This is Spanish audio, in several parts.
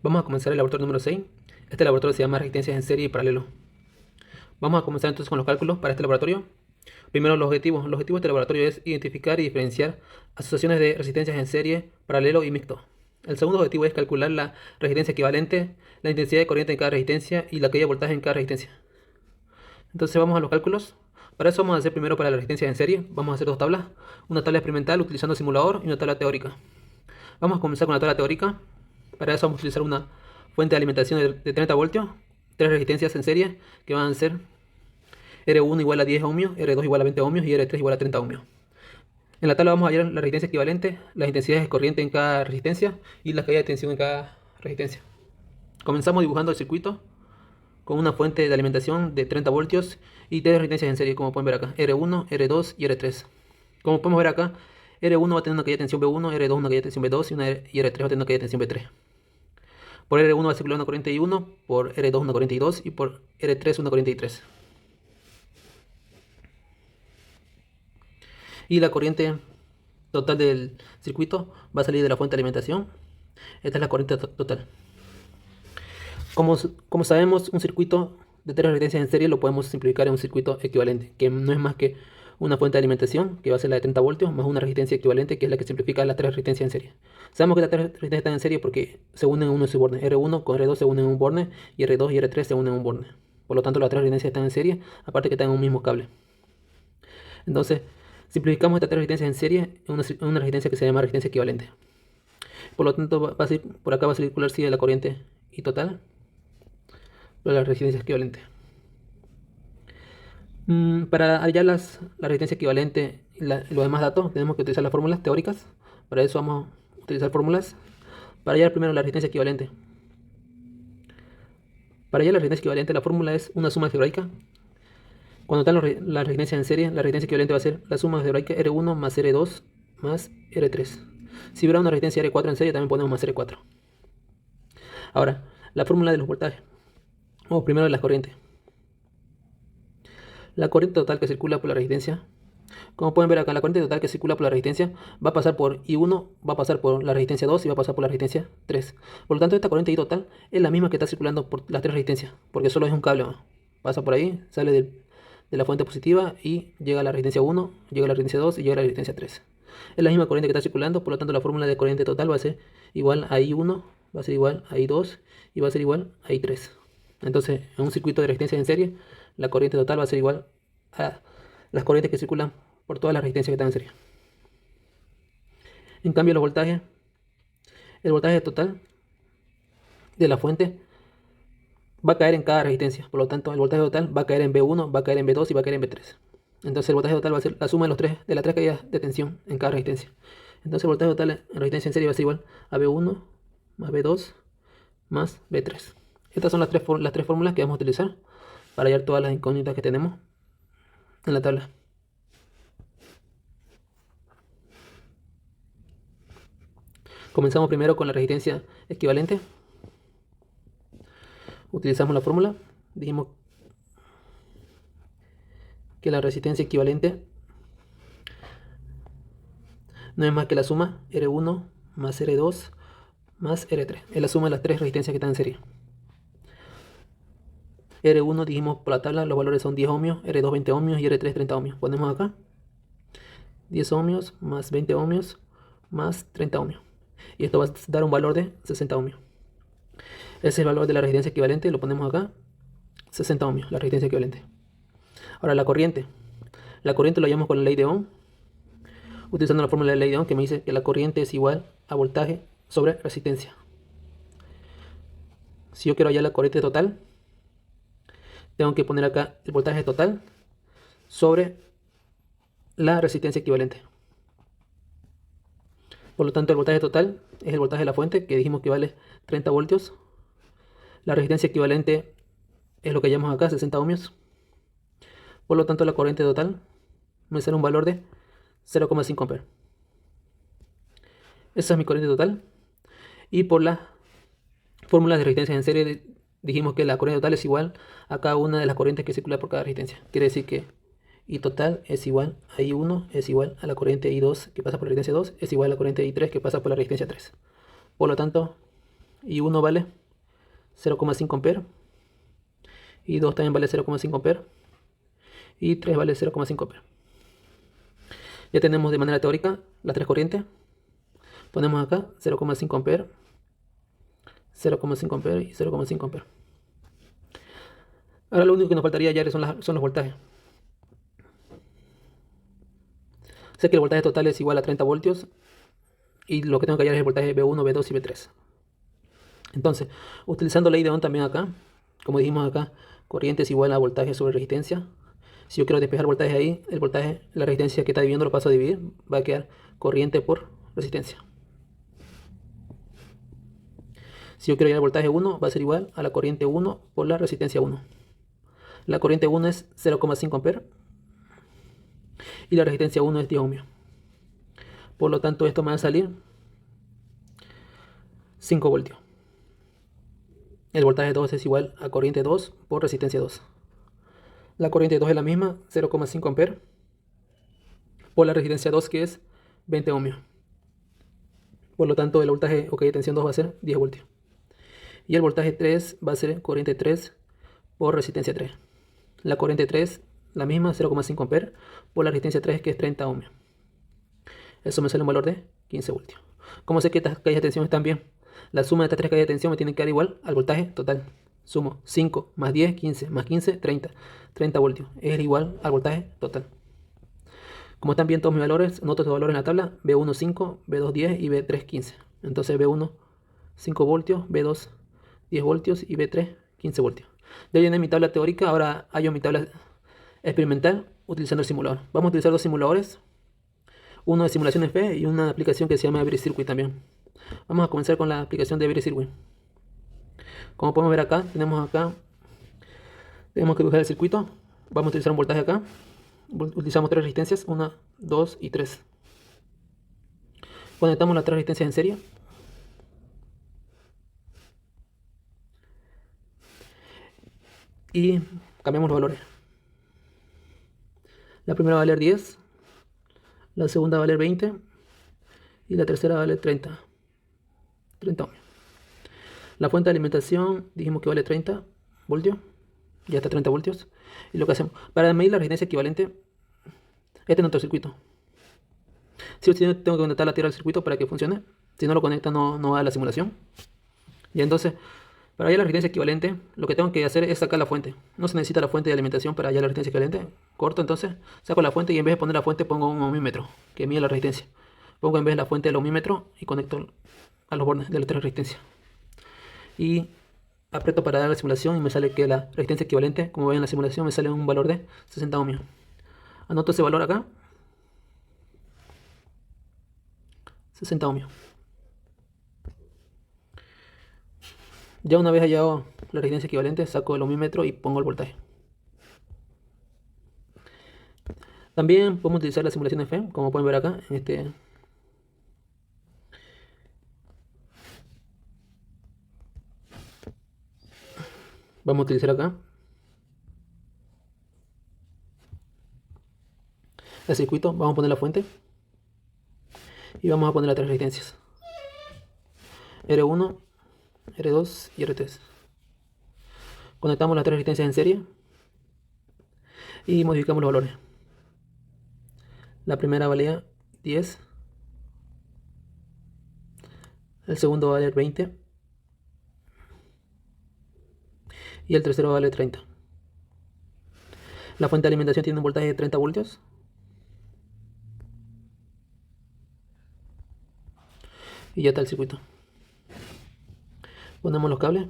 Vamos a comenzar el laboratorio número 6. Este laboratorio se llama resistencias en serie y paralelo. Vamos a comenzar entonces con los cálculos para este laboratorio. Primero los objetivos. Los objetivos de este laboratorio es identificar y diferenciar asociaciones de resistencias en serie, paralelo y mixto. El segundo objetivo es calcular la resistencia equivalente, la intensidad de corriente en cada resistencia y la caída de voltaje en cada resistencia. Entonces vamos a los cálculos. Para eso vamos a hacer primero para la resistencia en serie. Vamos a hacer dos tablas. Una tabla experimental utilizando simulador y una tabla teórica. Vamos a comenzar con la tabla teórica. Para eso vamos a utilizar una fuente de alimentación de 30 voltios, tres resistencias en serie que van a ser R1 igual a 10 ohmios, R2 igual a 20 ohmios y R3 igual a 30 ohmios. En la tabla vamos a hallar la resistencia equivalente, las intensidades de corriente en cada resistencia y la caída de tensión en cada resistencia. Comenzamos dibujando el circuito con una fuente de alimentación de 30 voltios y tres resistencias en serie, como pueden ver acá, R1, R2 y R3. Como podemos ver acá, R1 va a tener una caída de tensión B1, R2 una caída de tensión B2 y R3 va a tener una caída de tensión B3. Por R1 va a circular una corriente I1, por R2 una corriente I2 y por R3 una corriente I3. Y la corriente total del circuito va a salir de la fuente de alimentación. Esta es la corriente total. Como sabemos, un circuito de tres resistencias en serie lo podemos simplificar en un circuito equivalente, que no es más que una fuente de alimentación, que va a ser la de 30 voltios, más una resistencia equivalente, que es la que simplifica las tres resistencias en serie. Sabemos que las tres resistencias están en serie porque se unen en uno de sus bornes. R1 con R2 se unen en un borne, y R2 y R3 se unen en un borne. Por lo tanto, las tres resistencias están en serie, aparte que están en un mismo cable. Entonces, simplificamos estas tres resistencias en serie en una resistencia que se llama resistencia equivalente. Por lo tanto, por acá va a circular sigue la corriente I total, por la resistencia equivalente. Para hallar la resistencia equivalente y los demás datos, tenemos que utilizar las fórmulas teóricas. Para eso vamos a utilizar fórmulas. Para hallar primero la resistencia equivalente. Para hallar la resistencia equivalente, la fórmula es una suma algebraica. Cuando están las resistencias en serie, la resistencia equivalente va a ser la suma algebraica R1 más R2 más R3. Si hubiera una resistencia R4 en serie, también ponemos más R4. Ahora, la fórmula de los voltajes. Vamos primero de las corrientes. La corriente total que circula por la resistencia, como pueden ver acá, la corriente total que circula por la resistencia va a pasar por I1, va a pasar por la resistencia 2 y va a pasar por la resistencia 3. Por lo tanto, esta corriente I total es la misma que está circulando por las tres resistencias, porque solo es un cable más. Pasa por ahí, sale de la fuente positiva y llega a la resistencia 1, llega a la resistencia 2 y llega a la resistencia 3. Es la misma corriente que está circulando, por lo tanto la fórmula de corriente total va a ser igual a I1, va a ser igual a I2 y va a ser igual a I3. Entonces, en un circuito de resistencia en serie, la corriente total va a ser igual a las corrientes que circulan por todas las resistencias que están en serie. En cambio, los voltajes, el voltaje total de la fuente va a caer en cada resistencia. Por lo tanto, el voltaje total va a caer en B1, va a caer en B2 y va a caer en B3. Entonces, el voltaje total va a ser la suma de las tres caídas de tensión en cada resistencia. Entonces, el voltaje total en resistencia en serie va a ser igual a B1 más B2 más B3. Estas son las tres fórmulas que vamos a utilizar para hallar todas las incógnitas que tenemos en la tabla. Comenzamos primero con la resistencia equivalente. Utilizamos la fórmula. Dijimos que la resistencia equivalente no es más que la suma R1 más R2 más R3. Es la suma de las tres resistencias que están en serie. R1 dijimos por la tabla, los valores son 10 ohmios, R2 20 ohmios y R3 30 ohmios. Ponemos acá 10 ohmios más 20 ohmios más 30 ohmios. Y esto va a dar un valor de 60 ohmios. Ese es el valor de la resistencia equivalente, lo ponemos acá, 60 ohmios, la resistencia equivalente. Ahora la corriente. La corriente lo hallamos con la ley de Ohm, utilizando la fórmula de la ley de Ohm que me dice que la corriente es igual a voltaje sobre resistencia. Si yo quiero hallar la corriente total, tengo que poner acá el voltaje total sobre la resistencia equivalente. Por lo tanto, el voltaje total es el voltaje de la fuente, que dijimos que vale 30 voltios. La resistencia equivalente es lo que llamamos acá, 60 ohmios. Por lo tanto, la corriente total me sale un valor de 0,5 amperes. Esa es mi corriente total. Y por las fórmulas de resistencia en serie dijimos que la corriente total es igual a cada una de las corrientes que circula por cada resistencia. Quiere decir que I total es igual a I1, es igual a la corriente I2 que pasa por la resistencia 2, es igual a la corriente I3 que pasa por la resistencia 3. Por lo tanto, y 1 vale 0,5 amperes, y 2 también vale 0,5 amperes, y 3 vale 0,5 amperes. Ya tenemos de manera teórica las tres corrientes. Ponemos acá 0,5 amperes, 0,5 amperes y 0,5 amperes. Ahora lo único que nos faltaría hallar son los voltajes. Sé que el voltaje total es igual a 30 voltios y lo que tengo que hallar es el voltaje V1, V2 y V3. Entonces, utilizando ley de Ohm también acá, como dijimos acá, corriente es igual a voltaje sobre resistencia. Si yo quiero despejar voltaje ahí, el voltaje, la resistencia que está dividiendo lo paso a dividir, va a quedar corriente por resistencia. Si yo quiero hallar el voltaje 1, va a ser igual a la corriente 1 por la resistencia 1. La corriente 1 es 0,5 amperes y la resistencia 1 es 10 ohmios. Por lo tanto, esto me va a salir 5 voltios. El voltaje 2 es igual a corriente 2 por resistencia 2. La corriente 2 es la misma, 0,5 amperes, por la resistencia 2 que es 20 ohmios. Por lo tanto, el voltaje o de tensión 2 va a ser 10 voltios. Y el voltaje 3 va a ser corriente 3 por resistencia 3. La corriente 3, la misma, 0,5 amperes, por la resistencia 3 que es 30 ohmios. Eso me sale un valor de 15 voltios. ¿Cómo sé que estas caídas de tensión están bien? La suma de estas tres caídas de tensión me tiene que dar igual al voltaje total. Sumo 5 más 10, 15, más 15, 30. 30 voltios es igual al voltaje total. Como están bien todos mis valores, anoto estos valores en la tabla. V1 5, V2 10 y V3 15. Entonces V1 5 voltios, V2 10 voltios y V3 15 voltios. Ya llené mi tabla teórica, ahora hallo mi tabla experimental utilizando el simulador. Vamos a utilizar dos simuladores. Uno de simulación F y una aplicación que se llama Every Circuit también. Vamos a comenzar con la aplicación de Every Circuit. Como podemos ver acá, tenemos que dibujar el circuito. Vamos a utilizar un voltaje acá. Utilizamos tres resistencias, 1, 2 y 3. Conectamos las tres resistencias en serie. Y cambiamos los valores. La primera va a valer 10, la segunda va a valer 20 y la tercera va a valer 30 ohmios. La fuente de alimentación dijimos que vale 30 voltios, ya está 30 voltios. Y lo que hacemos, para medir la resistencia equivalente, este es nuestro circuito. Si tengo que conectar la tierra al circuito para que funcione. Si no lo conecta no va a la simulación. Y entonces, para hallar la resistencia equivalente, lo que tengo que hacer es sacar la fuente. No se necesita la fuente de alimentación para hallar la resistencia equivalente. Corto entonces, saco la fuente y en vez de poner la fuente pongo un ohmímetro que mide la resistencia. Pongo en vez de la fuente el ohmímetro y conecto a los bordes de las tres resistencias. Y aprieto para dar la simulación y me sale que la resistencia equivalente, como ven en la simulación, me sale un valor de 60 ohmios. Anoto ese valor acá. 60 ohmios. Ya una vez hallado la resistencia equivalente, saco el ohmímetro y pongo el voltaje. También podemos utilizar la simulación de FEM, como pueden ver acá, en este. Vamos a utilizar acá el circuito, vamos a poner la fuente y vamos a poner las tres resistencias, R1, R2 y R3. Conectamos las tres resistencias en serie y modificamos los valores. La primera valía 10, el segundo va a valer 20 y el tercero va a valer 30. La fuente de alimentación tiene un voltaje de 30 voltios. Y ya está el circuito. Ponemos los cables.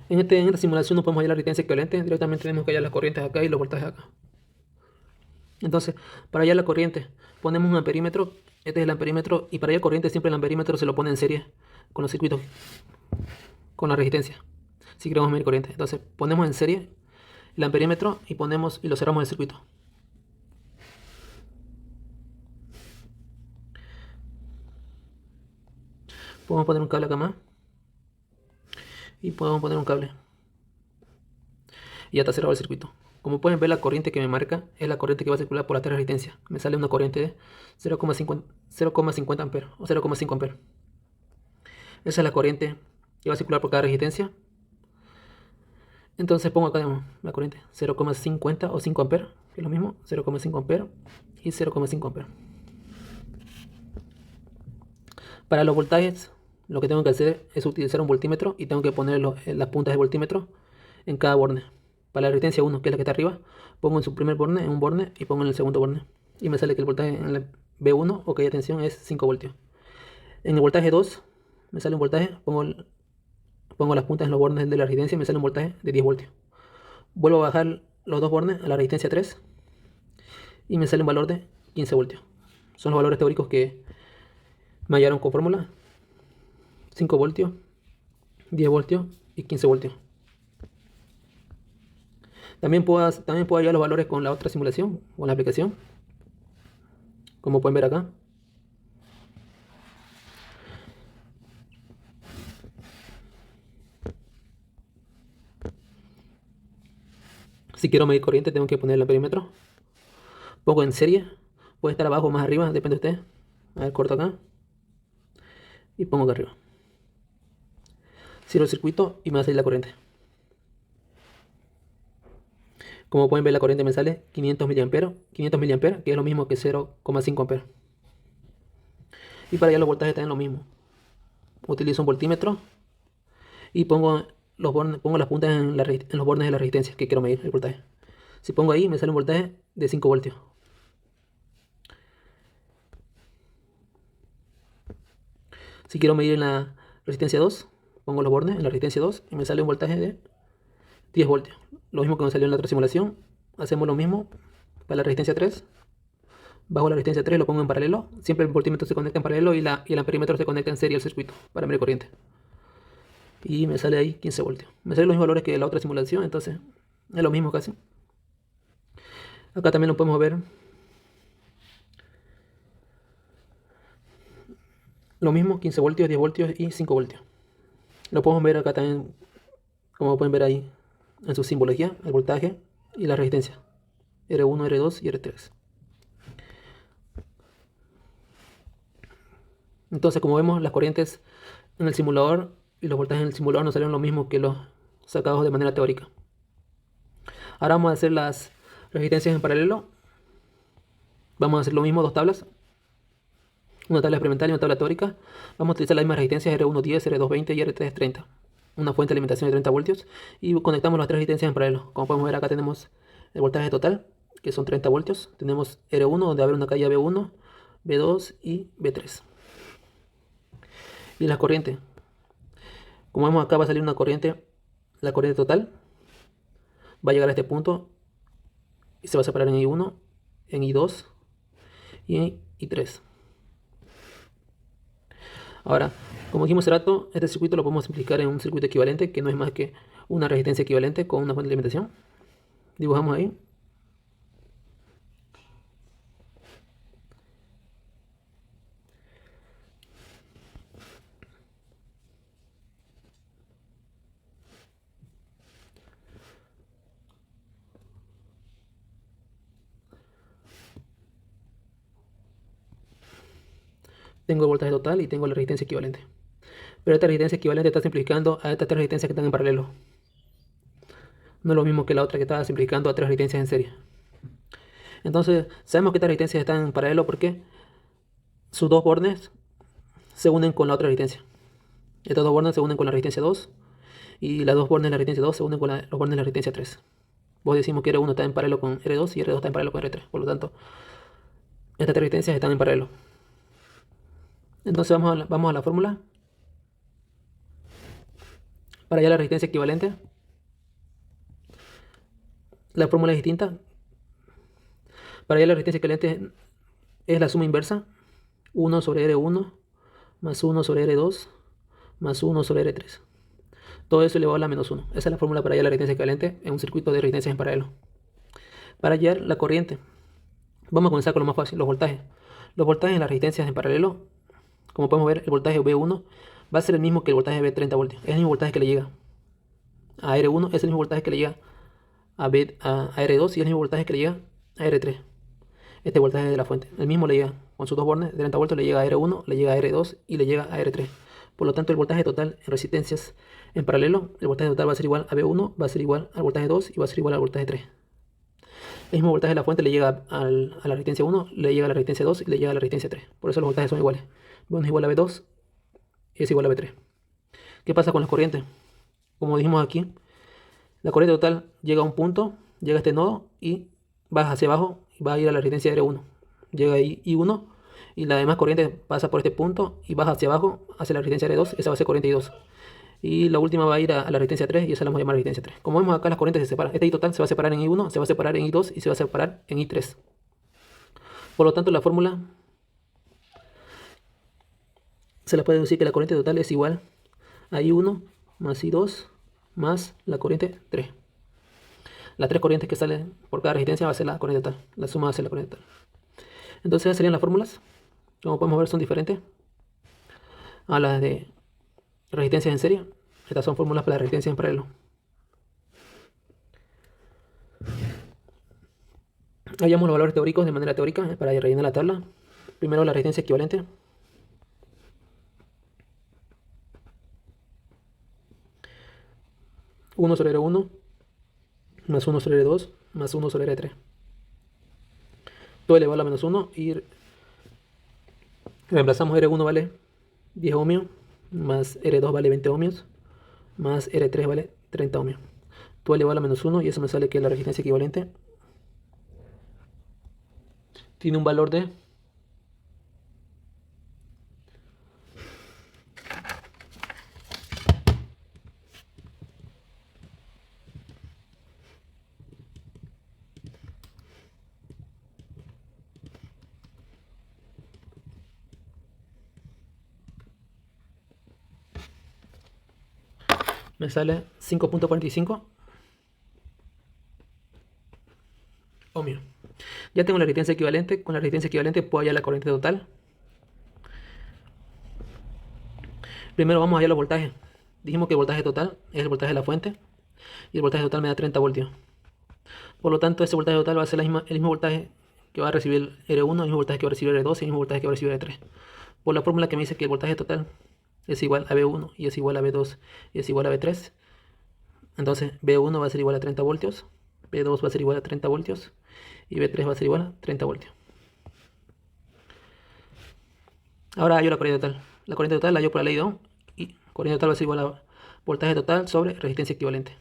En esta simulación no podemos hallar la resistencia equivalente. Directamente tenemos que hallar las corrientes acá y los voltajes acá. Entonces, para hallar la corriente, ponemos un amperímetro. Este es el amperímetro. Y para hallar corriente, siempre el amperímetro se lo pone en serie con los circuitos, con la resistencia. Si queremos medir corriente. Entonces, ponemos en serie el amperímetro y lo cerramos el circuito. Podemos poner un cable acá más. Y podemos poner un cable. Y ya está cerrado el circuito. Como pueden ver, la corriente que me marca es la corriente que va a circular por las tres resistencias. Me sale una corriente de 0,50 amperes o 0,5 amperes. Esa es la corriente que va a circular por cada resistencia. Entonces pongo acá la corriente 0,50 o 5 amperes, que es lo mismo, 0,5 amperes y 0,5 amperes. Para los voltajes, lo que tengo que hacer es utilizar un voltímetro y tengo que poner las puntas del voltímetro en cada borne. Para la resistencia 1, que es la que está arriba, pongo en su primer borne, en un borne, y pongo en el segundo borne. Y me sale que el voltaje en el B1 o que hay tensión es 5 voltios. En el voltaje 2, me sale un voltaje, pongo las puntas en los bornes de la resistencia y me sale un voltaje de 10 voltios. Vuelvo a bajar los dos bornes a la resistencia 3 y me sale un valor de 15 voltios. Son los valores teóricos que me hallaron con fórmula: 5 voltios, 10 voltios y 15 voltios. También puedo hallar los valores con la otra simulación, con la aplicación, como pueden ver acá. Si quiero medir corriente, tengo que poner el amperímetro. Pongo en serie, puede estar abajo o más arriba, depende de usted. A ver, corto acá y pongo acá arriba. Cierro el circuito y me va a salir la corriente. Como pueden ver, la corriente me sale 500 miliamperes, que es lo mismo que 0,5 amperes. Y para allá los voltajes también lo mismo. Utilizo un voltímetro y pongo las puntas en los bornes de la resistencia que quiero medir el voltaje. Si pongo ahí, me sale un voltaje de 5 voltios. Si quiero medir en la resistencia 2, pongo los bornes en la resistencia 2 y me sale un voltaje de 10 voltios. Lo mismo que me salió en la otra simulación. Hacemos lo mismo para la resistencia 3. Bajo la resistencia 3, lo pongo en paralelo. Siempre el voltímetro se conecta en paralelo y el amperímetro se conecta en serie al circuito para medir corriente. Y me sale ahí 15 voltios. Me salen los mismos valores que la otra simulación, entonces es lo mismo casi. Acá también lo podemos ver. Lo mismo, 15 voltios, 10 voltios y 5 voltios. Lo podemos ver acá también, como pueden ver ahí, en su simbología, el voltaje y la resistencia. R1, R2 y R3. Entonces, como vemos, las corrientes en el simulador y los voltajes en el simulador no salieron lo mismo que los sacados de manera teórica. Ahora vamos a hacer las resistencias en paralelo. Vamos a hacer lo mismo, dos tablas. Una tabla experimental y una tabla teórica. Vamos a utilizar las mismas resistencias R110, R220 y R330. Una fuente de alimentación de 30 voltios. Y conectamos las tres resistencias en paralelo. Como podemos ver, acá tenemos el voltaje total, que son 30 voltios. Tenemos R1, donde va a haber una caída B1, B2 y B3. Y la corriente. Como vemos acá, va a salir una corriente, la corriente total. Va a llegar a este punto y se va a separar en I1, en I2 y en I3. Ahora, como dijimos hace rato, este circuito lo podemos simplificar en un circuito equivalente, que no es más que una resistencia equivalente con una fuente de alimentación. Dibujamos ahí. Tengo el voltaje total y tengo la resistencia equivalente. Pero esta resistencia equivalente está simplificando a estas tres resistencias que están en paralelo. No es lo mismo que la otra que estaba simplificando a tres resistencias en serie. Entonces, sabemos que estas resistencias están en paralelo porque sus dos bornes se unen con la otra resistencia. Estos dos bornes se unen con la resistencia 2 y las dos bornes de la resistencia 2 se unen con los bornes de la resistencia 3. Vos decimos que R1 está en paralelo con R2 y R2 está en paralelo con R3. Por lo tanto, estas tres resistencias están en paralelo. Entonces vamos a la fórmula. Para hallar la resistencia equivalente, la fórmula es distinta. Para hallar la resistencia equivalente es la suma inversa. 1 sobre R1 más 1 sobre R2 más 1 sobre R3. Todo eso elevado a la menos 1. Esa es la fórmula para hallar la resistencia equivalente en un circuito de resistencias en paralelo. Para hallar la corriente, vamos a comenzar con lo más fácil, los voltajes. Los voltajes en las resistencias en paralelo, como podemos ver, el voltaje V1 va a ser el mismo que el voltaje V30 voltios. Es el mismo voltaje que le llega a R1, es el mismo voltaje que le llega a R2 y el mismo voltaje que le llega a R3. Este voltaje de la fuente. El mismo le llega con sus dos bornes de 30 voltios, le llega a R1, le llega a R2 y le llega a R3. Por lo tanto, el voltaje total en resistencias en paralelo, el voltaje total va a ser igual a V1, va a ser igual al voltaje 2 y va a ser igual al voltaje 3. El mismo voltaje de la fuente le llega a la resistencia 1, le llega a la resistencia 2 y le llega a la resistencia 3. Por eso los voltajes son iguales. V1 es igual a V2 y es igual a V3. ¿Qué pasa con las corrientes? Como dijimos aquí, la corriente total llega a un punto, llega a este nodo y baja hacia abajo y va a ir a la resistencia R1. Llega ahí I1 y la demás corriente pasa por este punto y baja hacia abajo hacia la resistencia R2, esa va a ser corriente I2. Y la última va a ir a la resistencia 3 y esa la vamos a llamar resistencia 3. Como vemos acá, las corrientes se separan. Este I total se va a separar en I1, se va a separar en I2 y se va a separar en I3. Por lo tanto, la fórmula se la puede decir que la corriente total es igual a I1 más I2 más la corriente 3. Las tres corrientes que salen por cada resistencia va a ser la corriente total. La suma va a ser la corriente total. Entonces esas serían las fórmulas. Como podemos ver, son diferentes a las de resistencias en serie. Estas son fórmulas para la resistencia en paralelo. Hallamos los valores teóricos de manera teórica para rellenar la tabla. Primero la resistencia equivalente. Uno sobre R1 más 1 sobre R2 más 1 sobre R3. Todo elevado a la menos 1 y reemplazamos R1 vale 10 ohmios más R2 vale 20 ohmios más R3 vale 30 ohmios. Todo elevado a la menos 1 y eso me sale que la resistencia equivalente tiene un valor de 5.45 ohmios. Ya tengo la resistencia equivalente. Con la resistencia equivalente puedo hallar la corriente total. Primero vamos a hallar los voltajes. Dijimos que el voltaje total es el voltaje de la fuente y el voltaje total me da 30 voltios. Por lo tanto, ese voltaje total va a ser el mismo voltaje que va a recibir R1, el mismo voltaje que va a recibir R2 y el mismo voltaje que va a recibir R3. Por la fórmula que me dice que el voltaje total es igual a V1 y es igual a V2 y es igual a V3. Entonces V1 va a ser igual a 30 voltios, V2 va a ser igual a 30 voltios y V3 va a ser igual a 30 voltios. Ahora hallo la corriente total. La corriente total la hallo por la ley de Ohm y corriente total va a ser igual a voltaje total sobre resistencia equivalente.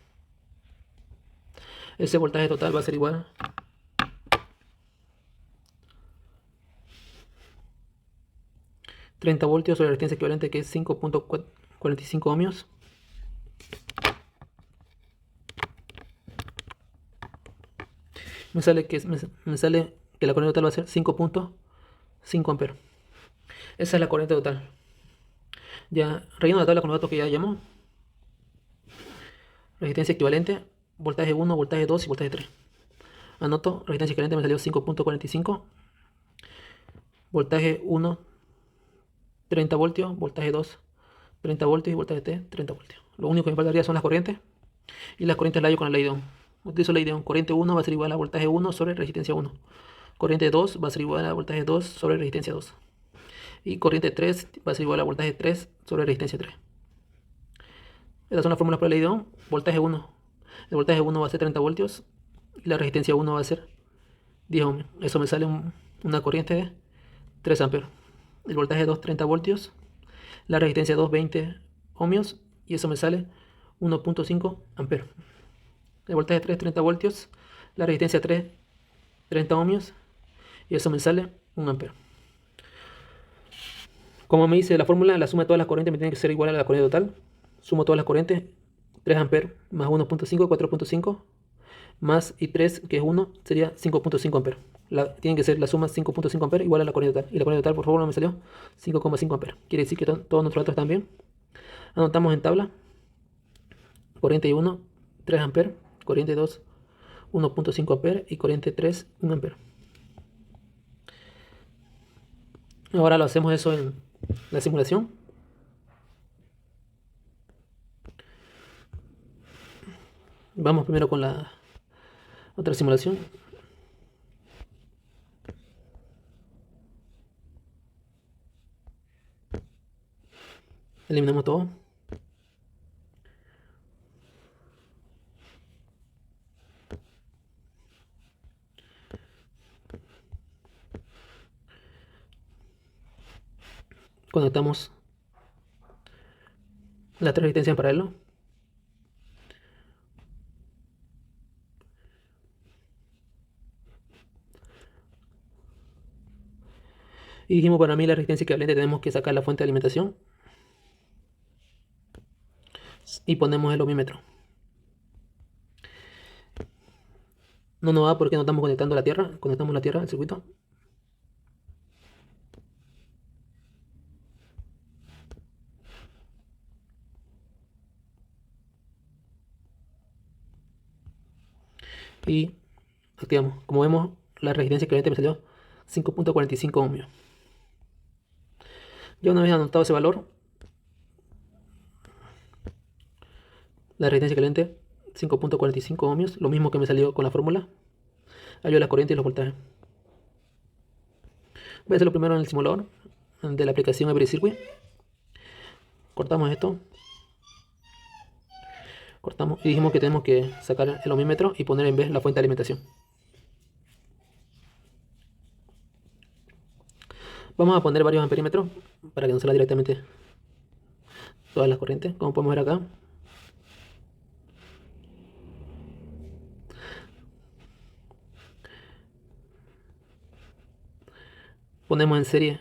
Ese voltaje total va a ser igual a 30 voltios sobre resistencia equivalente, que es 5.45 ohmios. Me sale que la corriente total va a ser 5.5 amperes. Esa es la corriente total. Ya relleno la tabla con los datos que ya hallamos. Resistencia equivalente, voltaje 1, voltaje 2 y voltaje 3. Anoto, resistencia equivalente me salió 5.45. Voltaje 1, 30 voltios. Voltaje 2, 30 voltios. Y voltaje 3, 30 voltios. Lo único que me faltaría son las corrientes. Y las corrientes las hallo con la ley de Ohm. Utilizo la ley de Ohm. Corriente 1 va a ser igual a voltaje 1 sobre resistencia 1. Corriente 2 va a ser igual a voltaje 2 sobre resistencia 2. Y corriente 3 va a ser igual a voltaje 3 sobre resistencia 3. Estas son las fórmulas por la ley de Ohm. Voltaje 1. El voltaje 1 va a ser 30 voltios. Y la resistencia 1 va a ser 10 ohmios. Eso me sale una corriente de 3 amperes. El voltaje 2, 30 voltios. La resistencia 2, 20 ohmios. Y eso me sale 1.5 amperes. El voltaje 3, 30 voltios. La resistencia 3, 30 ohmios. Y eso me sale 1 ampere. Como me dice la fórmula, la suma de todas las corrientes me tiene que ser igual a la corriente total. Sumo todas las corrientes. 3 amperes más 1.5, 4.5. Más I3, que es 1, sería 5.5 amperes. Tiene que ser la suma 5.5 amperes igual a la corriente total. Y la corriente total por fórmula me salió 5,5 amperes. Quiere decir que todos nuestros datos están bien. Anotamos en tabla. Corriente 1, 3 amperes. Corriente 2, 1.5 amperes. Y corriente 3, 1 ampere. Ahora lo hacemos eso en la simulación. Vamos primero con la Otra simulación. Eliminamos todo. Conectamos las tres resistencias en paralelo. Y dijimos, para mí la resistencia equivalente tenemos que sacar la fuente de alimentación. Y ponemos el ohmímetro. No nos va porque no estamos conectando la tierra. Conectamos la tierra al circuito. Y activamos. Como vemos, la resistencia equivalente me salió 5.45 ohmios. Ya una vez anotado ese valor, la resistencia equivalente 5.45 ohmios, lo mismo que me salió con la fórmula. Hallo la corriente y los voltajes. Voy a hacerlo primero en el simulador de la aplicación Every Circuit. Cortamos esto. Cortamos y dijimos que tenemos que sacar el ohmímetro y poner en vez la fuente de alimentación. Vamos a poner varios amperímetros para que nos salga directamente todas las corrientes, como podemos ver acá. Ponemos en serie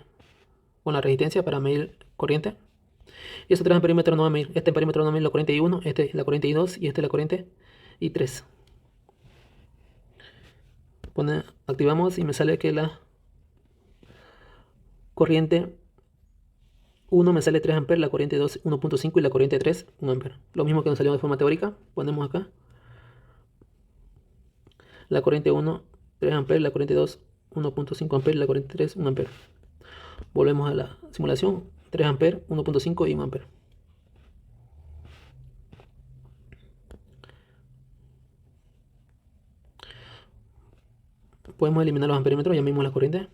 con la resistencia para medir corriente. Y esos tres amperímetros no van a medir. Este amperímetro no va a medir la corriente I1, este es la corriente I2 y este es la corriente I3. Activamos y me sale que la corriente 1 me sale 3 amperes, la corriente 2 1.5 y la corriente 3 1 ampere. Lo mismo que nos salió de forma teórica. Ponemos acá la corriente 1 3 amperes, la corriente 2 1.5 amperes, la corriente 3 1 ampere. Volvemos a la simulación. 3 amperes, 1.5 y 1 ampere. Podemos eliminar los amperímetros, ya mismo la corriente.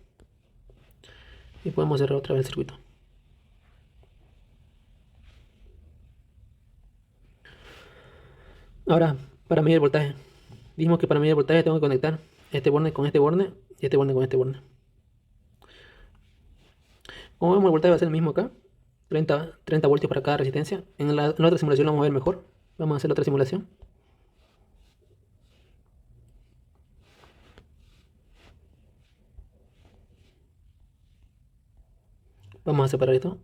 Y podemos cerrar otra vez el circuito. Ahora, para medir el voltaje. Dijimos que para medir el voltaje tengo que conectar este borne con este borne y este borne con este borne. Como vemos, el voltaje va a ser el mismo acá. 30 voltios para cada resistencia. En la otra simulación lo vamos a ver mejor. Vamos a hacer la otra simulación. Vamos a separar esto.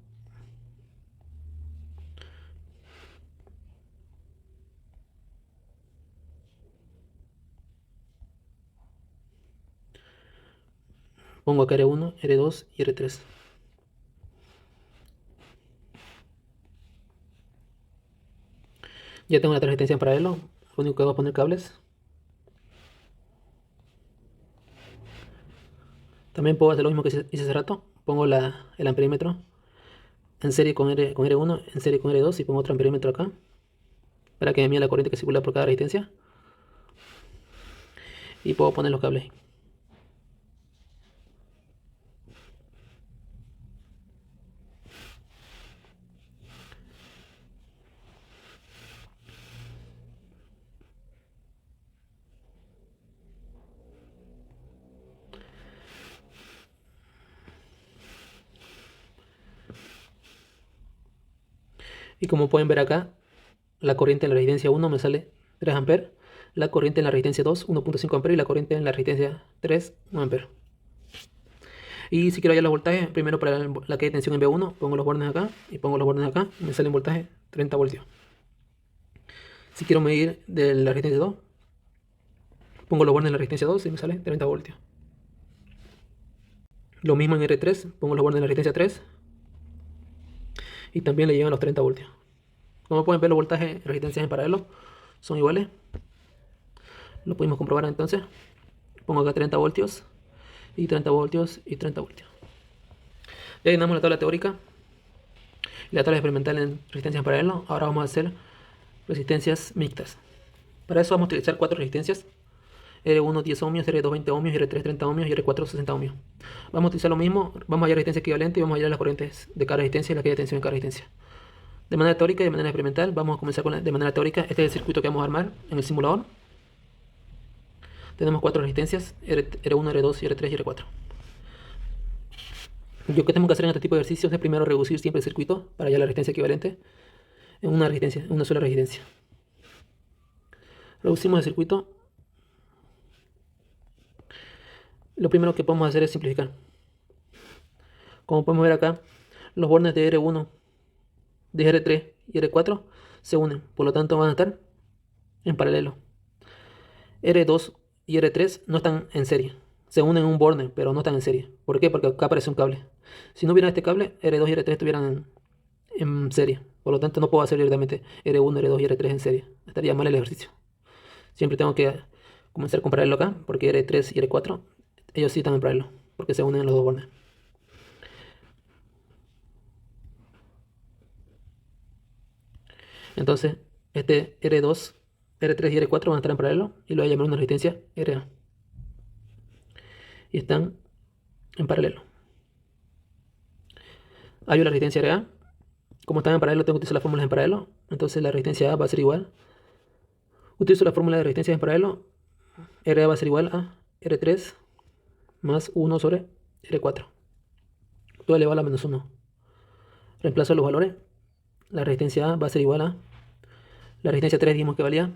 Pongo acá R1, R2 y R3. Ya tengo la resistencia en paralelo. Lo único que hago es poner cables. También puedo hacer lo mismo que hice hace rato. Pongo el amperímetro en serie con R1, en serie con R2 y pongo otro amperímetro acá para que me mida la corriente que circula por cada resistencia. Y puedo poner los cables. Y como pueden ver acá, la corriente en la resistencia 1 me sale 3 amperes, la corriente en la resistencia 2 1.5 amperes y la corriente en la resistencia 3 1 amperes. Y si quiero hallar los voltajes, primero para la que hay tensión en B1, pongo los bornes acá y pongo los bornes acá, y me sale un voltaje 30 voltios. Si quiero medir de la resistencia 2, pongo los bornes en la resistencia 2 y me sale 30 voltios. Lo mismo en R3, pongo los bornes en la resistencia 3 y también le llegan los 30 voltios. Como pueden ver, los voltajes y resistencias en paralelo son iguales. Lo pudimos comprobar entonces. Pongo acá 30 voltios y 30 voltios y 30 voltios. Ya llenamos la tabla teórica y la tabla experimental en resistencias en paralelo. Ahora vamos a hacer resistencias mixtas. Para eso vamos a utilizar 4 resistencias R1 10 ohmios, R2 20 ohmios, R3 30 ohmios y R4 60 ohmios. Vamos a utilizar lo mismo, vamos a hallar resistencia equivalente y vamos a hallar las corrientes de cada resistencia y la caída de tensión en cada resistencia. De manera teórica y de manera experimental, vamos a comenzar de manera teórica. Este es el circuito que vamos a armar en el simulador. Tenemos 4 resistencias, R1, R2, R3 y R4. Lo que tenemos que hacer en este tipo de ejercicios es primero reducir siempre el circuito para hallar la resistencia equivalente en una sola resistencia. Reducimos el circuito. Lo primero que podemos hacer es simplificar. Como podemos ver acá, los bornes de R1, de R3 y R4 se unen, por lo tanto van a estar en paralelo. R2 y R3 no están en serie, se unen en un borne, pero no están en serie. ¿Por qué? Porque acá aparece un cable. Si no hubiera este cable, R2 y R3 estuvieran en serie, por lo tanto no puedo hacer directamente R1, R2 y R3 en serie, estaría mal el ejercicio. Siempre tengo que comenzar con paralelo acá, porque R3 y R4, ellos sí están en paralelo, porque se unen en los dos bornes. Entonces, este R2, R3 y R4 van a estar en paralelo y lo voy a llamar una resistencia RA. Y están en paralelo. Hay una resistencia RA. Como están en paralelo, tengo que utilizar las fórmulas en paralelo. Entonces la resistencia A va a ser igual. Utilizo la fórmula de resistencia en paralelo. RA va a ser igual a R3 más 1 sobre R4. Todo elevado a la menos 1. Reemplazo los valores. La resistencia A va a ser igual a... La resistencia 3 dijimos que valía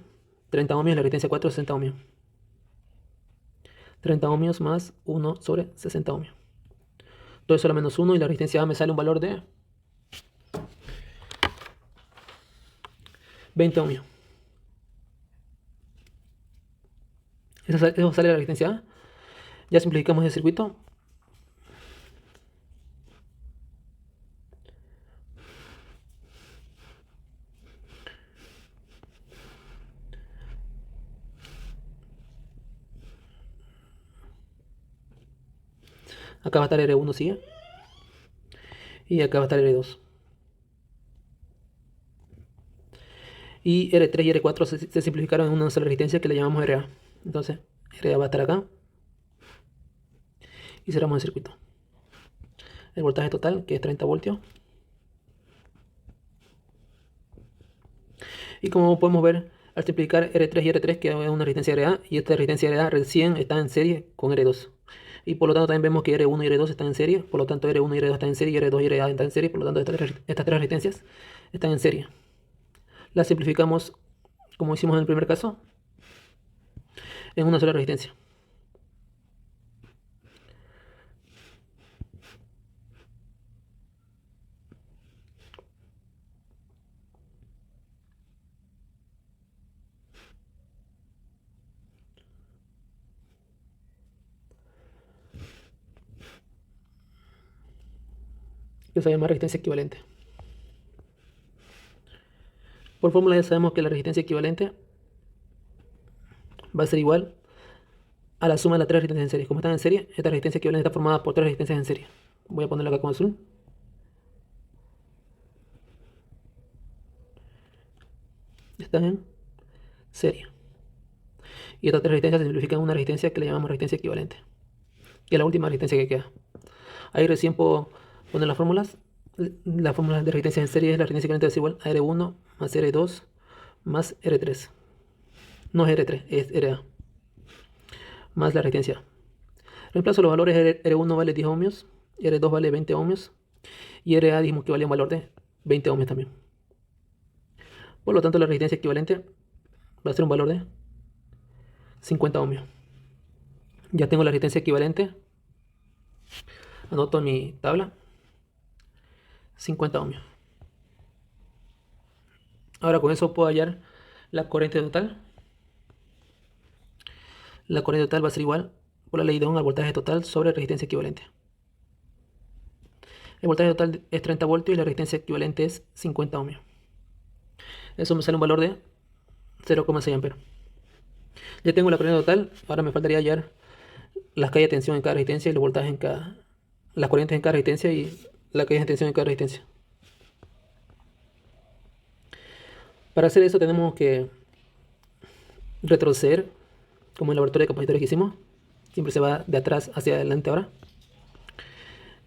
30 ohmios, la resistencia 4 60 ohmios. 30 ohmios más 1 sobre 60 ohmios. Todo eso a la menos 1 y la resistencia A me sale un valor de 20 ohmios. Eso sale la resistencia A. Ya simplificamos el circuito. Acá va a estar R1, sigue. Y acá va a estar R2. Y R3 y R4 se simplificaron en una sola resistencia que le llamamos RA. Entonces, RA va a estar acá. Y cerramos el circuito. El voltaje total, que es 30 voltios. Y como podemos ver, al simplificar R3 y R3 queda una resistencia RA. Y esta resistencia RA recién está en serie con R2. Y por lo tanto también vemos que R1 y R2 están en serie. Por lo tanto R1 y R2 están en serie y R2 y RA están en serie. Por lo tanto estas tres resistencias están en serie. Las simplificamos como hicimos en el primer caso en una sola resistencia. Que se llama resistencia equivalente. Por fórmula ya sabemos que la resistencia equivalente va a ser igual a la suma de las tres resistencias en serie. Como están en serie, esta resistencia equivalente está formada por tres resistencias en serie. Voy a ponerlo acá con azul. Están en serie. Y estas tres resistencias se simplifican en una resistencia que le llamamos resistencia equivalente. Que es la última resistencia que queda. Ahí recién puedo poner las fórmulas. La fórmula de resistencia en serie es la resistencia equivalente es igual a R1 más R2 más R3. No es R3, es RA. Más la resistencia. Reemplazo los valores. R1 vale 10 ohmios, R2 vale 20 ohmios y RA dijimos que valía un valor de 20 ohmios también. Por lo tanto la resistencia equivalente va a ser un valor de 50 ohmios. Ya tengo la resistencia equivalente. Anoto en mi tabla 50 ohmios. Ahora con eso puedo hallar la corriente total. La corriente total va a ser igual por la ley de Ohm al voltaje total sobre resistencia equivalente. El voltaje total es 30 voltios y la resistencia equivalente es 50 ohmios. Eso me sale un valor de 0,6 amperes. Ya tengo la corriente total, ahora me faltaría hallar las caídas de tensión en cada resistencia y los voltajes en cada... las corrientes en cada resistencia y la caída de tensión en cada resistencia. Para hacer eso tenemos que retroceder como en el laboratorio de capacitores que hicimos. Siempre se va de atrás hacia adelante ahora.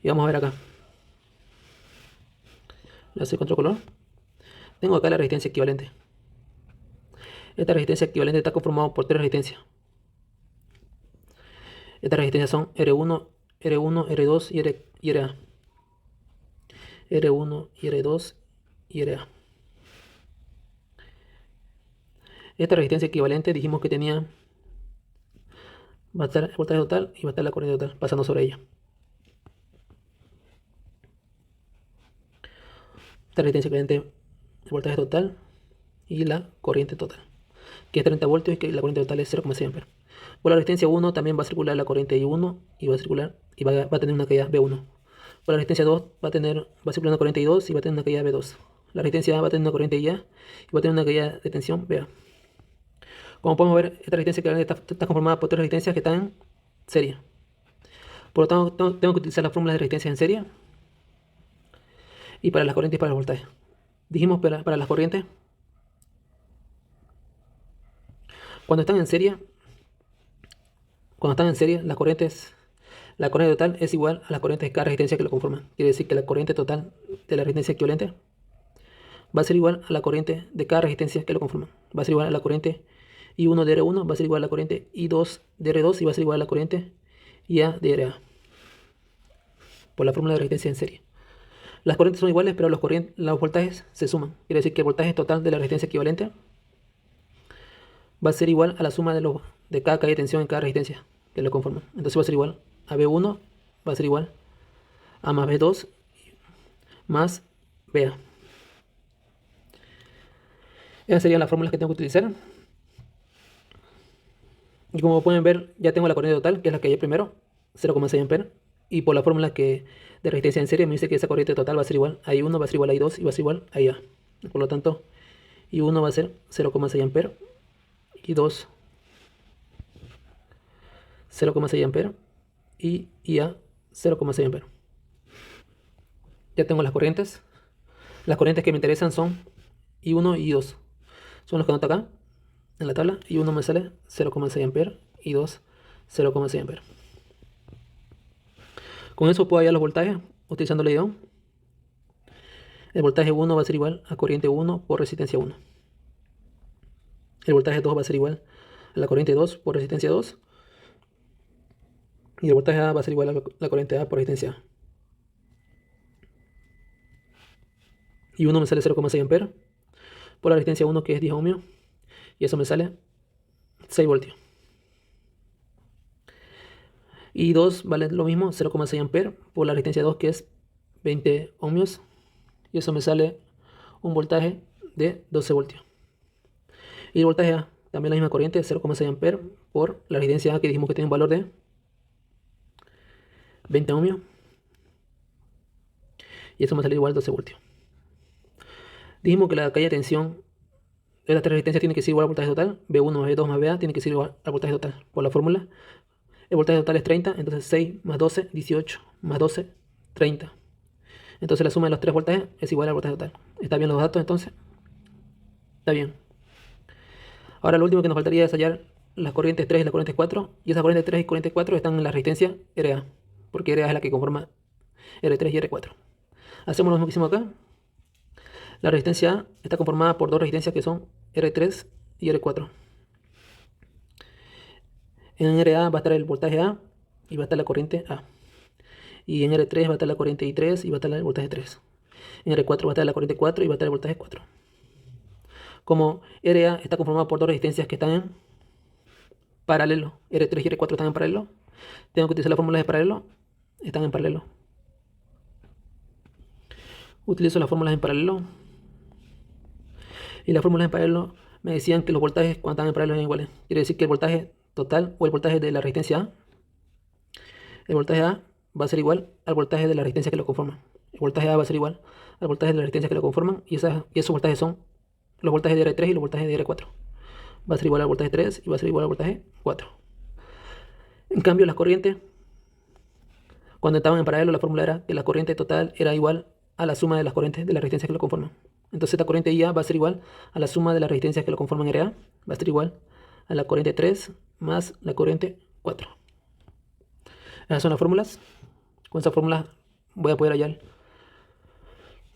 Y vamos a ver acá. Le hace otro color. Tengo acá la resistencia equivalente. Esta resistencia equivalente está conformada por tres resistencias. Estas resistencias son R1, R1, R2 y RA. R1 y R2 y RA. Esta resistencia equivalente dijimos que tenía, va a estar el voltaje total y va a estar la corriente total pasando sobre ella. Esta resistencia equivalente, el voltaje total y la corriente total, que es 30 voltios y que la corriente total es 0,6 amperes. Por la resistencia 1 también va a circular la corriente I1 y va a circular y va a tener una caída B1. Por la resistencia 2 va a circular una corriente I2 y va a tener una caída B2. La resistencia A va a tener una corriente IA y va a tener una caída de tensión BA. Como podemos ver, esta resistencia está conformada por tres resistencias que están en serie. Por lo tanto, tengo que utilizar las fórmulas de resistencia en serie y para las corrientes y para los voltajes. Dijimos para las corrientes, cuando están en serie, la corriente total es igual a la corriente de cada resistencia que lo conforman. Quiere decir que la corriente total de la resistencia equivalente va a ser igual a la corriente de cada resistencia que lo conforman. Va a ser igual a la corriente I1 de R1, va a ser igual a la corriente I2 de R2 y va a ser igual a la corriente IA de RA. Por la fórmula de resistencia en serie. Las corrientes son iguales, pero los voltajes se suman. Quiere decir que el voltaje total de la resistencia equivalente va a ser igual a la suma de cada caída de tensión en cada resistencia que lo conforman. Entonces va a ser igual a B1, va a ser igual a más B2 más BA. Esas serían las fórmulas que tengo que utilizar. Y como pueden ver, ya tengo la corriente total, que es la que hay primero, 0,6 amperes. Y por la fórmula de resistencia en serie me dice que esa corriente total va a ser igual a I1, va a ser igual a I2 y va a ser igual a IA. Por lo tanto, I1 va a ser 0,6 amperes, I2 0,6 amperes y IA 0,6 amperes. Ya tengo las corrientes. Las corrientes que me interesan son I1 y I2. Son los que anoto acá en la tabla. I1 me sale 0,6 amperes, I2 0,6 amperes. Con eso puedo hallar los voltajes utilizando el IDOM. El voltaje 1 va a ser igual a corriente 1 por resistencia 1. El voltaje 2 va a ser igual a la corriente 2 por resistencia 2. Y el voltaje A va a ser igual a la corriente A por resistencia A. Y 1 me sale 0,6 amperes por la resistencia 1, que es 10 ohmios. Y eso me sale 6 voltios. Y 2 vale lo mismo, 0,6 amperes por la resistencia 2, que es 20 ohmios. Y eso me sale un voltaje de 12 voltios. Y el voltaje A, también la misma corriente, 0,6 amperes por la resistencia A, que dijimos que tiene un valor de 20 ohmios. Y eso me sale igual a 12 voltios. Dijimos que la caída de tensión de las tres resistencias tiene que ser igual al voltaje total. B1 más B2 más BA tiene que ser igual al voltaje total. Por la fórmula, el voltaje total es 30, entonces 6 más 12, 18 más 12, 30. Entonces la suma de los tres voltajes es igual al voltaje total. ¿Está bien los datos entonces? Está bien. Ahora lo último que nos faltaría es hallar las corrientes 3 y las corrientes 4. Y esas corrientes 3 y corrientes 4 están en la resistencia RA, porque RA es la que conforma R3 y R4. Hacemos lo mismo que hicimos acá. La resistencia A está conformada por dos resistencias que son R3 y R4. En RA va a estar el voltaje A y va a estar la corriente A. Y en R3 va a estar la corriente I3 y va a estar el voltaje 3. En R4 va a estar la corriente 4 y va a estar el voltaje 4. Como RA está conformado por dos resistencias que están en paralelo, R3 y R4 están en paralelo, tengo que utilizar las fórmulas de paralelo. Están en paralelo. Utilizo las fórmulas en paralelo. Y las fórmulas en paralelo me decían que los voltajes cuando están en paralelo eran iguales. Quiere decir que el voltaje total o el voltaje de la resistencia A, el voltaje A va a ser igual al voltaje de la resistencia que lo conforman. El voltaje A va a ser igual al voltaje de la resistencia que lo conforman. Y esos voltajes son los voltajes de R3 y los voltajes de R4. Va a ser igual al voltaje 3 y va a ser igual al voltaje 4. En cambio, las corrientes, cuando estaban en paralelo, la fórmula era que la corriente total era igual a la suma de las corrientes de las resistencias que lo conforman. Entonces esta corriente IA va a ser igual a la suma de las resistencias que lo conforman RA. Va a ser igual a la corriente 3 más la corriente 4. Esas son las fórmulas. Con esa fórmula voy a poder hallar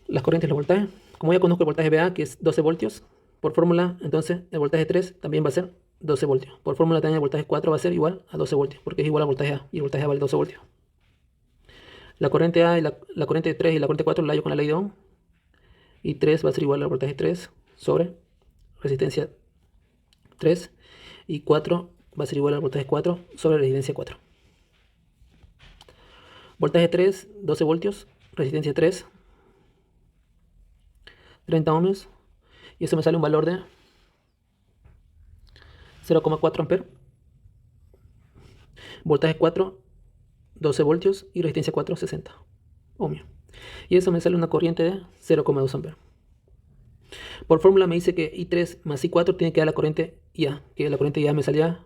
las corrientes y los voltajes. Como ya conozco el voltaje VA, que es 12 voltios, por fórmula, entonces el voltaje 3 también va a ser 12 voltios. Por fórmula también el voltaje 4 va a ser igual a 12 voltios, porque es igual al voltaje A, y el voltaje A vale 12 voltios. La corriente A y la corriente 3 y la corriente 4 la hallo con la ley de Ohm. Y 3 va a ser igual al voltaje 3 sobre resistencia 3. Y 4 va a ser igual al voltaje 4 sobre resistencia 4. Voltaje 3, 12 voltios. Resistencia 3, 30 ohmios. Y eso me sale un valor de 0,4 amperes. Voltaje 4, 12 voltios. Y resistencia 4, 60 ohmios. Y eso me sale una corriente de 0,2 amperes. Por fórmula me dice que I3 más I4 tiene que dar la corriente IA, que la corriente IA me salía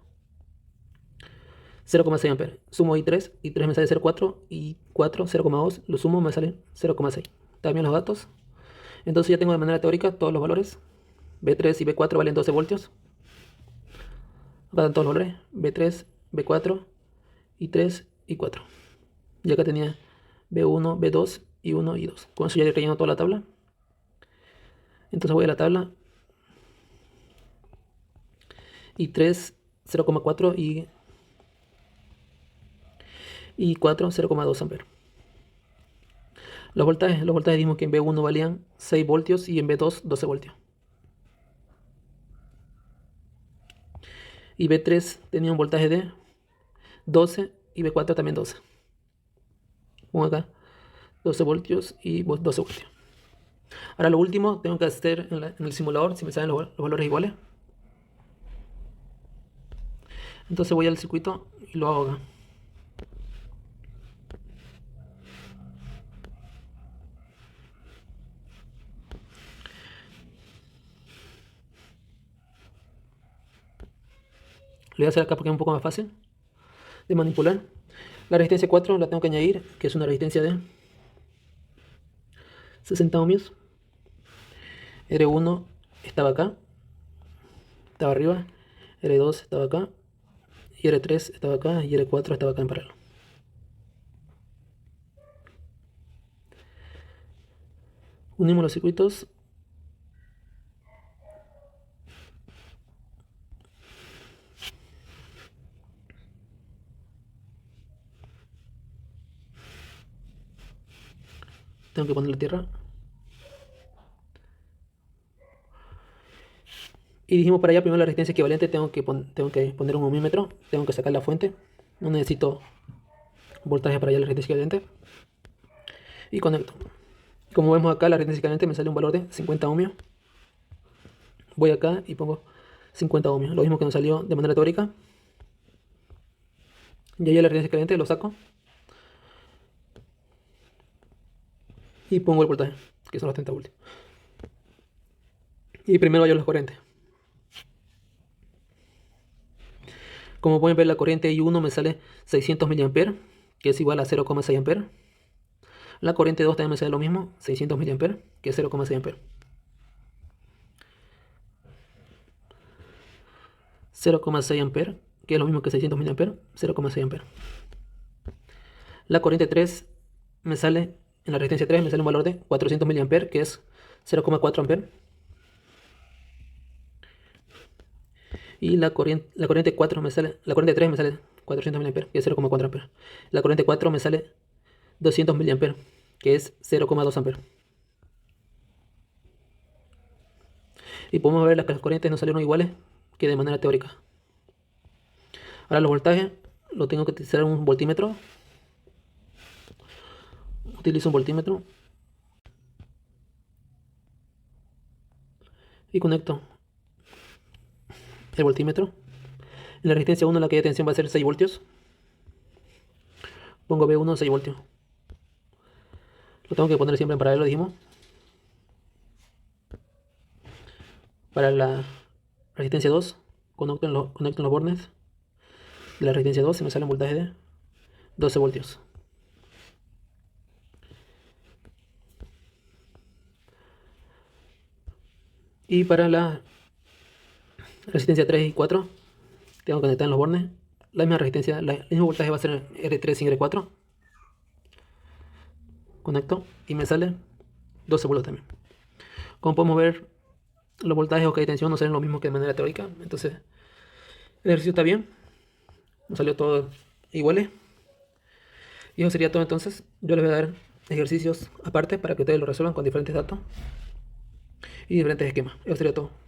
0,6 amperes. Sumo I3 me sale 0,4 y 4, 0,2, lo sumo me sale 0,6. También los datos. Entonces ya tengo de manera teórica todos los valores. B3 y B4 valen 12 voltios. Acá están todos los valores. B3, B4, I3 y 4. Y acá tenía B1, B2, I1 y 2. Con eso ya he rellenado toda la tabla. Entonces voy a la tabla. I3, 0,4 y 4, 0,2 amperes. Los voltajes dijimos que en B1 valían 6 voltios y en B2 12 voltios. Y B3 tenía un voltaje de 12 y B4 también 12. Pongo acá 12 voltios y 12 voltios. Ahora lo último tengo que hacer en el simulador si me salen los valores iguales. Entonces voy al circuito y lo hago acá. Lo voy a hacer acá porque es un poco más fácil de manipular. La resistencia 4 la tengo que añadir, que es una resistencia de 60 ohmios. R1 estaba acá, estaba arriba. R2 estaba acá. Y R3 estaba acá. Y R4 estaba acá en paralelo. Unimos los circuitos. Tengo que poner la tierra. Y dijimos para allá primero la resistencia equivalente. Tengo que poner un ohmímetro. Tengo que sacar la fuente. No necesito voltaje para allá la resistencia equivalente. Y conecto. Como vemos acá, la resistencia equivalente me sale un valor de 50 ohmios. Voy acá y pongo 50 ohmios. Lo mismo que nos salió de manera teórica. Y ahí la resistencia equivalente lo saco. Y pongo el voltaje, que son los 30 voltios. Y primero hallo las corrientes. Como pueden ver, la corriente I1 me sale 600 mA, que es igual a 0,6 A. La corriente 2 también me sale lo mismo, 600 mA, que es 0,6 A. 0,6 A, que es lo mismo que 600 mA, 0,6 A. La corriente 3 me sale, en la resistencia 3 me sale un valor de 400 mA, que es 0,4 A. Y la corriente 4 me sale, la corriente 3 me sale 400 mA, que es 0,4 A. La corriente 4 me sale 200 mA, que es 0,2 A. Y podemos ver que las corrientes no salieron iguales que de manera teórica. Ahora los voltajes, lo tengo que utilizar un voltímetro. Utilizo un voltímetro. Y conecto el voltímetro. En la resistencia 1 la caída de tensión va a ser 6 voltios. Pongo B1 6 voltios. Lo tengo que poner siempre en paralelo, dijimos. Para la resistencia 2, conecto en los bornes de la resistencia 2 y me sale un voltaje de 12 voltios. Y para la resistencia 3 y 4, Tengo que conectar en los bornes. La misma resistencia, el mismo voltaje va a ser R3 y R4. Conecto y me sale 12 voltios también. Como podemos ver, los voltajes o que hay tensión no salen lo mismo que de manera teórica. Entonces, el ejercicio está bien. Nos salió todo igual. Y eso sería todo entonces. Yo les voy a dar ejercicios aparte para que ustedes lo resuelvan con diferentes datos y diferentes esquemas. Eso sería todo.